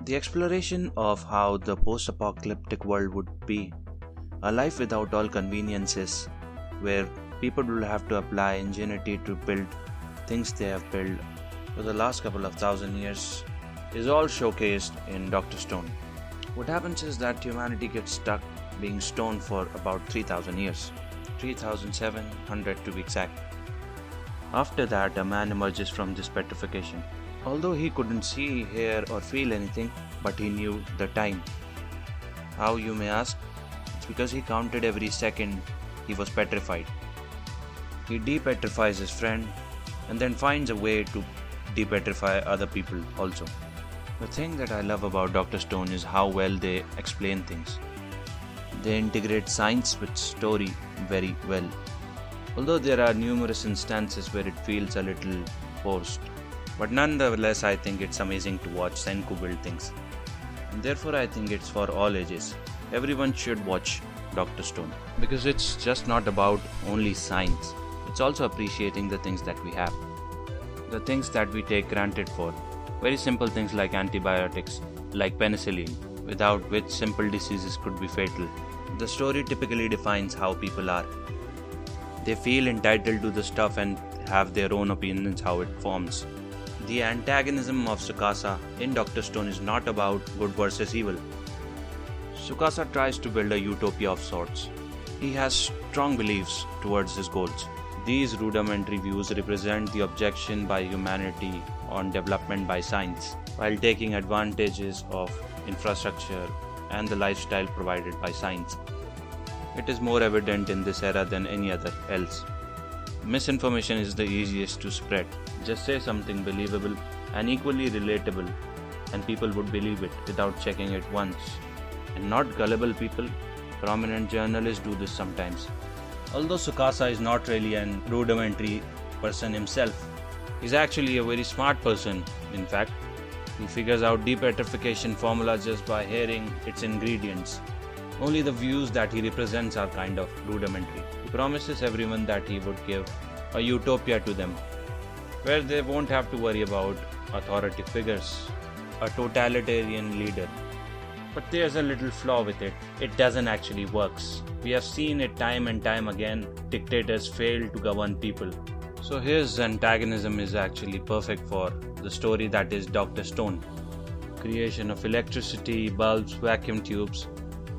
The exploration of how the post-apocalyptic world would be, a life without all conveniences, where people will have to apply ingenuity to build things they have built for the last couple of thousand years, is all showcased in Dr. Stone. What happens is that humanity gets stuck being stoned for about 3000 years, 3700 to be exact. After that, a man emerges from this petrification. Although he couldn't see, hear, or feel anything, but he knew the time. How, you may ask? It's because he counted every second he was petrified. He depetrifies his friend and then finds a way to depetrify other people also. The thing that I love about Dr. Stone is how well they explain things. They integrate science with story very well. Although there are numerous instances where it feels a little forced. But nonetheless, I think it's amazing to watch Senku build things. And therefore, I think it's for all ages. Everyone should watch Dr. Stone. Because it's just not about only science. It's also appreciating the things that we have. The things that we take granted for. Very simple things like antibiotics, like penicillin, without which simple diseases could be fatal. The story typically defines how people are. They feel entitled to the stuff and have their own opinions how it forms. The antagonism of Tsukasa in Dr. Stone is not about good versus evil. Tsukasa tries to build a utopia of sorts. He has strong beliefs towards his goals. These rudimentary views represent the objection by humanity on development by science, while taking advantages of infrastructure and the lifestyle provided by science. It is more evident in this era than any other else. Misinformation is the easiest to spread. Just say something believable and equally relatable, and people would believe it without checking it once. And not gullible people, prominent journalists do this sometimes. Although Tsukasa is not really an rudimentary person himself, he's actually a very smart person. In fact, he figures out depetrification formula just by hearing its ingredients. Only the views that he represents are kind of rudimentary. He promises everyone that he would give a utopia to them, where they won't have to worry about authority figures, a totalitarian leader. But there's a little flaw with it. It doesn't actually works. We have seen it time and time again. Dictators fail to govern people. So his antagonism is actually perfect for the story that is Dr. Stone. Creation of electricity, bulbs, vacuum tubes,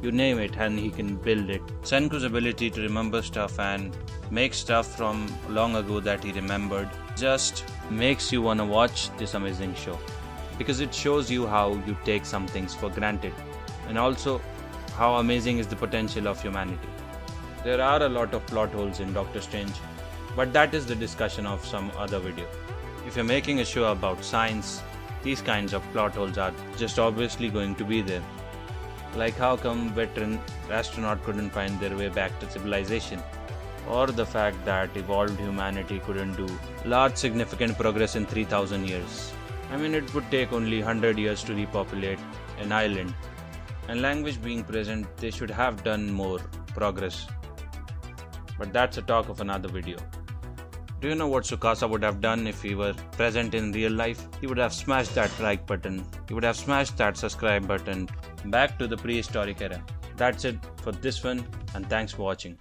you name it and he can build it. Senku's ability to remember stuff and make stuff from long ago that he remembered just makes you wanna watch this amazing show. Because it shows you how you take some things for granted and also how amazing is the potential of humanity. There are a lot of plot holes in Doctor Strange, but that is the discussion of some other video. If you're making a show about science, these kinds of plot holes are just obviously going to be there. Like how come veteran astronaut couldn't find their way back to civilization, or the fact that evolved humanity couldn't do large significant progress in 3000 years. I mean, it would take only 100 years to repopulate an island, and language being present, they should have done more progress. But that's a talk of another video. Do you know what Tsukasa would have done if he were present in real life? He would have smashed that like button. He would have smashed that subscribe button. Back to the prehistoric era. That's it for this one, and thanks for watching.